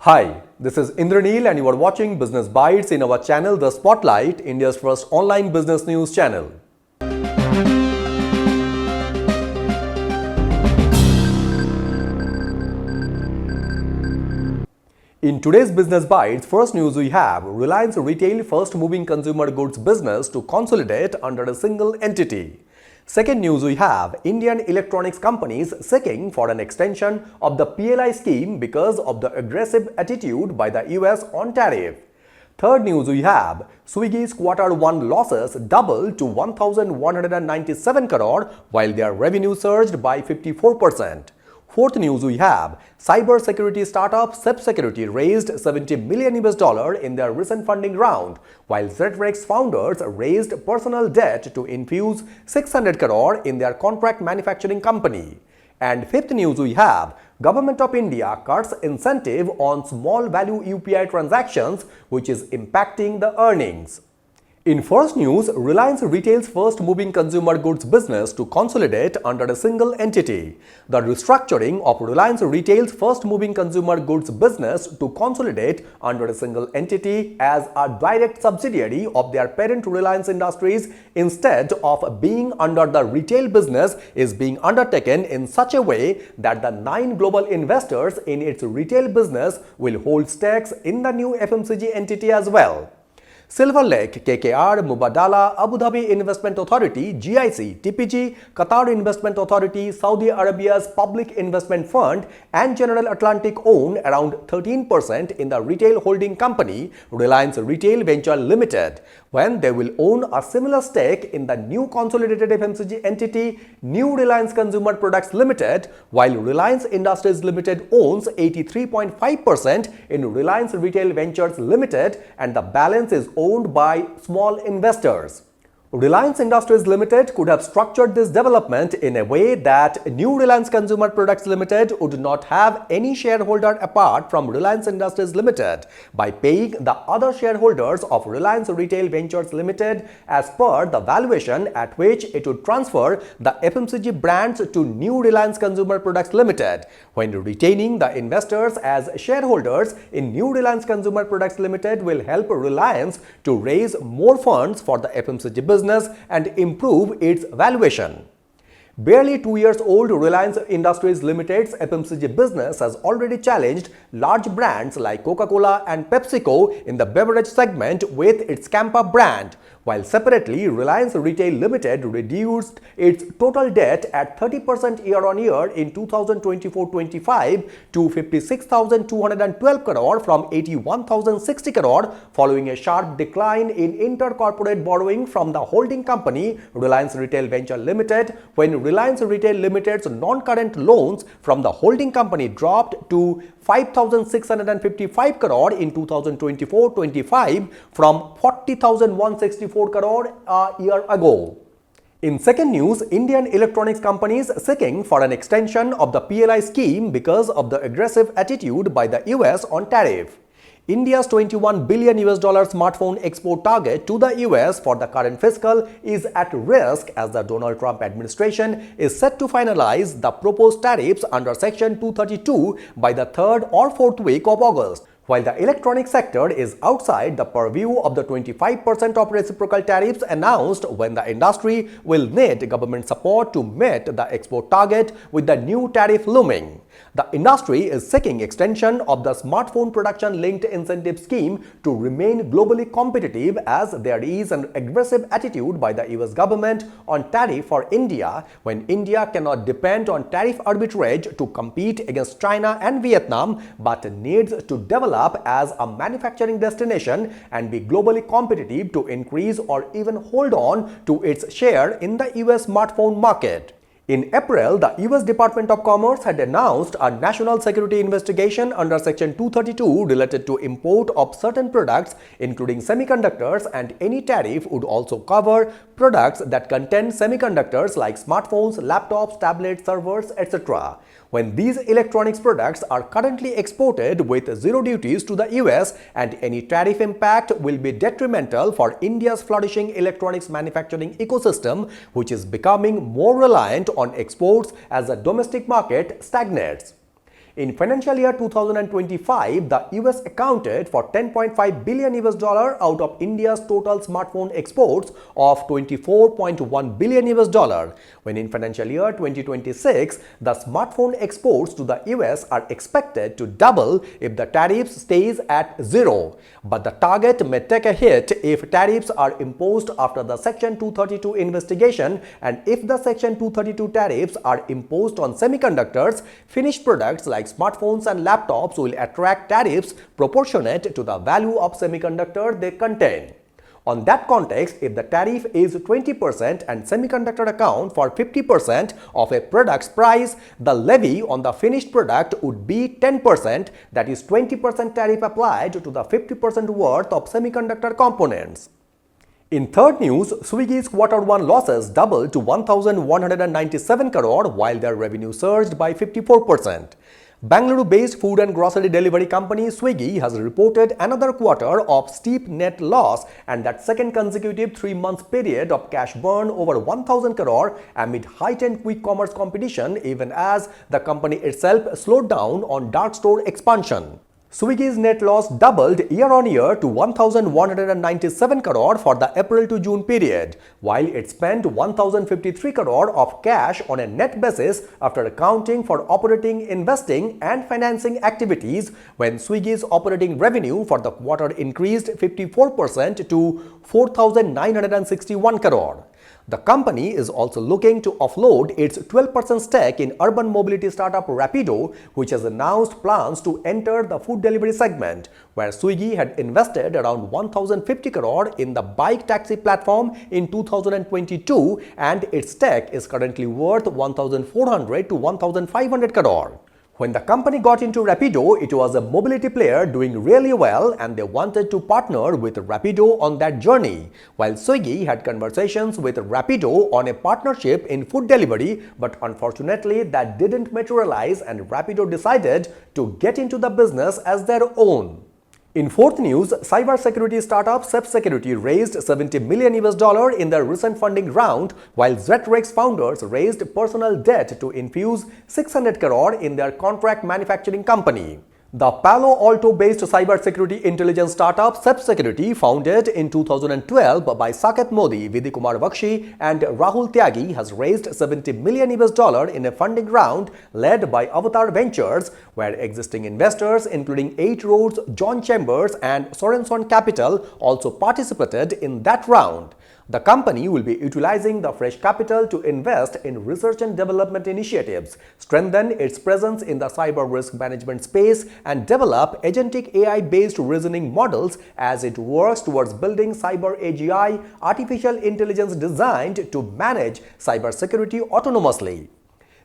Hi, this is Indraneel and you are watching Business Bites in our channel The Spotlight, India's first online business news channel. In today's Business Bites, first news we have Reliance Retail first moving consumer goods business to consolidate under a single entity. Second news we have Indian electronics companies seeking for an extension of the PLI scheme because of the aggressive attitude by the US on tariff. Third news we have Swiggy's Q1 losses doubled to 1,197 crore while their revenue surged by 54%. Fourth news we have cybersecurity startup Security raised $70 million in their recent funding round, while Zedrex founders raised personal debt to infuse 600 crore in their contract manufacturing company. And fifth news we have Government of India cuts incentive on small value UPI transactions, which is impacting the earnings. In first news, Reliance Retail's first moving consumer goods business to consolidate under a single entity. The restructuring of Reliance Retail's first moving consumer goods business to consolidate under a single entity as a direct subsidiary of their parent Reliance Industries instead of being under the retail business is being undertaken in such a way that the 9 global investors in its retail business will hold stakes in the new FMCG entity as well. Silver Lake, KKR, Mubadala, Abu Dhabi Investment Authority, GIC, TPG, Qatar Investment Authority, Saudi Arabia's Public Investment Fund and General Atlantic own around 13% in the retail holding company Reliance Retail Venture Limited, when they will own a similar stake in the new consolidated FMCG entity New Reliance Consumer Products Limited, while Reliance Industries Limited owns 83.5% in Reliance Retail Ventures Limited and the balance is owned by small investors. Reliance Industries Limited could have structured this development in a way that New Reliance Consumer Products Limited would not have any shareholder apart from Reliance Industries Limited by paying the other shareholders of Reliance Retail Ventures Limited as per the valuation at which it would transfer the FMCG brands to New Reliance Consumer Products Limited, when retaining the investors as shareholders in New Reliance Consumer Products Limited will help Reliance to raise more funds for the FMCG business and improve its valuation. Barely 2 years old, Reliance Industries Limited's FMCG business has already challenged large brands like Coca-Cola and PepsiCo in the beverage segment with its Campa brand, while separately Reliance Retail Limited reduced its total debt at 30% year-on-year in 2024-25 to 56,212 crore from 81,060 crore following a sharp decline in intercorporate borrowing from the holding company Reliance Retail Venture Limited, when Reliance Retail Limited's non-current loans from the holding company dropped to 5,655 crore in 2024-25 from 40,164 crore a year ago. In second news, Indian electronics companies seeking for an extension of the PLI scheme because of the aggressive attitude by the US on tariff. India's $21 billion smartphone export target to the US for the current fiscal is at risk as the Donald Trump administration is set to finalize the proposed tariffs under Section 232 by the 3rd or 4th week of August. While the electronics sector is outside the purview of the 25% of reciprocal tariffs announced, when the industry will need government support to meet the export target with the new tariff looming. The industry is seeking extension of the smartphone production linked incentive scheme to remain globally competitive as there is an aggressive attitude by the US government on tariff for India, when India cannot depend on tariff arbitrage to compete against China and Vietnam but needs to develop as a manufacturing destination and be globally competitive to increase or even hold on to its share in the US smartphone market. In April, the US Department of Commerce had announced a national security investigation under Section 232 related to import of certain products including semiconductors, and any tariff would also cover products that contain semiconductors like smartphones, laptops, tablets, servers, etc. When these electronics products are currently exported with zero duties to the US, and any tariff impact will be detrimental for India's flourishing electronics manufacturing ecosystem, which is becoming more reliant on exports as the domestic market stagnates. In financial year 2025, the US accounted for $10.5 billion out of India's total smartphone exports of $24.1 billion, when in financial year 2026, the smartphone exports to the US are expected to double if the tariffs stays at zero. But the target may take a hit if tariffs are imposed after the Section 232 investigation, and if the Section 232 tariffs are imposed on semiconductors, finished products like smartphones and laptops will attract tariffs proportionate to the value of semiconductor they contain. On that context, if the tariff is 20% and semiconductor account for 50% of a product's price, the levy on the finished product would be 10%, that is 20% tariff applied to the 50% worth of semiconductor components. In third news, Swiggy's Q1 losses doubled to 1,197 crore while their revenue surged by 54%. Bangalore-based food and grocery delivery company Swiggy has reported another quarter of steep net loss and that second consecutive 3-month period of cash burn over 1,000 crore amid heightened quick commerce competition, even as the company itself slowed down on dark store expansion. Swiggy's net loss doubled year-on-year to 1,197 crore for the April to June period, while it spent 1,053 crore of cash on a net basis after accounting for operating, investing and financing activities, when Swiggy's operating revenue for the quarter increased 54% to 4,961 crore. The company is also looking to offload its 12% stake in urban mobility startup Rapido, which has announced plans to enter the food delivery segment, where Swiggy had invested around 1,050 crore in the bike taxi platform in 2022, and its stake is currently worth 1,400 to 1,500 crore. When the company got into Rapido, it was a mobility player doing really well and they wanted to partner with Rapido on that journey, while Swiggy had conversations with Rapido on a partnership in food delivery, but unfortunately that didn't materialize and Rapido decided to get into the business as their own. In fourth news, cybersecurity startup Security raised $70 million in their recent funding round, while Zetrex founders raised personal debt to infuse 600 crore in their contract manufacturing company. The Palo Alto-based cybersecurity intelligence startup Security, founded in 2012 by Saket Modi, Vidhi Kumar Bakshi and Rahul Tyagi, has raised $70 million in a funding round led by Avatar Ventures, where existing investors including 8 Roads, John Chambers and Sorenson Capital also participated in that round. The company will be utilizing the fresh capital to invest in research and development initiatives, strengthen its presence in the cyber risk management space, and develop agentic AI-based reasoning models as it works towards building cyber AGI, artificial intelligence designed to manage cybersecurity autonomously.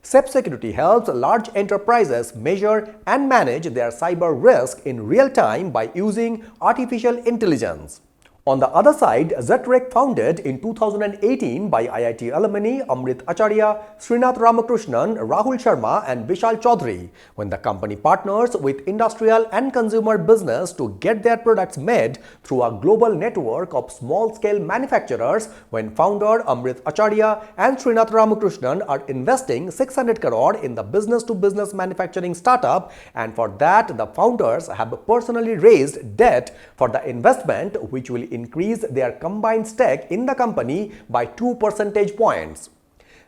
Security helps large enterprises measure and manage their cyber risk in real time by using artificial intelligence. On the other side, Zetrex, founded in 2018 by IIT alumni Amrit Acharya, Srinath Ramakrishnan, Rahul Sharma and Vishal Chaudhary, when the company partners with industrial and consumer business to get their products made through a global network of small-scale manufacturers, when founder Amrit Acharya and Srinath Ramakrishnan are investing 600 crore in the business-to-business manufacturing startup, and for that the founders have personally raised debt for the investment, which will increase their combined stake in the company by 2 percentage points.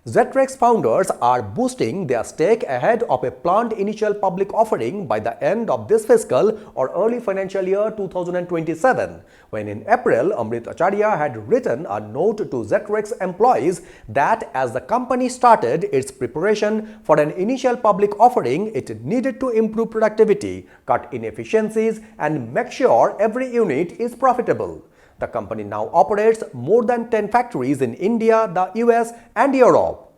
Zetrex founders are boosting their stake ahead of a planned initial public offering by the end of this fiscal or early financial year 2027, when in April, Amrit Acharya had written a note to Zetrex employees that as the company started its preparation for an initial public offering, it needed to improve productivity, cut inefficiencies, and make sure every unit is profitable. The company now operates more than 10 factories in India, the US and Europe.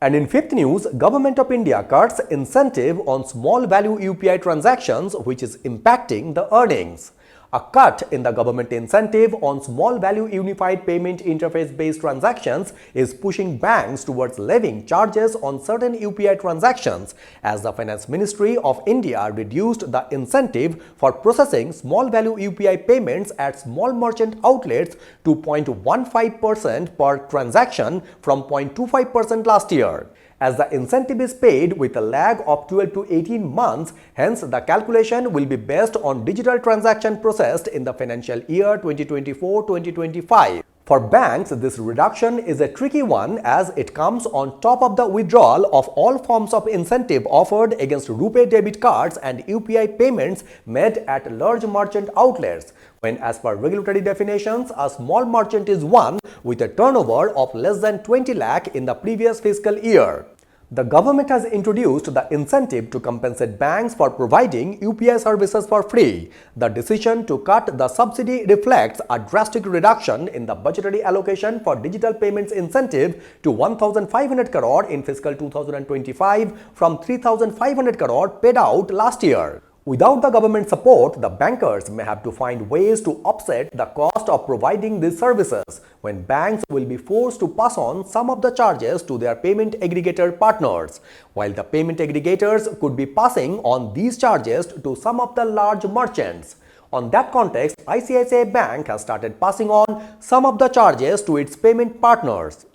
And in fifth news, Government of India cuts incentive on small value UPI transactions, which is impacting the earnings. A cut in the government incentive on small value unified payment interface based transactions is pushing banks towards levying charges on certain UPI transactions, as the Finance Ministry of India reduced the incentive for processing small value UPI payments at small merchant outlets to 0.15% per transaction from 0.25% last year. as the incentive is paid with a lag of 12 to 18 months. Hence, the calculation will be based on digital transaction processed in the financial year 2024-2025. For banks, this reduction is a tricky one as it comes on top of the withdrawal of all forms of incentive offered against RuPay debit cards and UPI payments made at large merchant outlets, when as per regulatory definitions, a small merchant is one with a turnover of less than 20 lakh in the previous fiscal year. The government has introduced the incentive to compensate banks for providing UPI services for free. The decision to cut the subsidy reflects a drastic reduction in the budgetary allocation for digital payments incentive to 1,500 crore in fiscal 2025 from 3,500 crore paid out last year. Without the government support, the bankers may have to find ways to offset the cost of providing these services, when banks will be forced to pass on some of the charges to their payment aggregator partners, while the payment aggregators could be passing on these charges to some of the large merchants. On that context, ICICI Bank has started passing on some of the charges to its payment partners.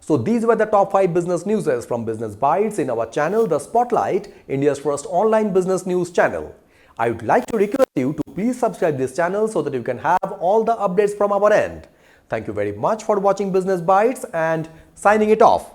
So these were the top 5 business newses from Business Bytes in our channel, The Spotlight, India's first online business news channel. I would like to request you to please subscribe this channel so that you can have all the updates from our end. Thank you very much for watching Business Bytes and signing it off.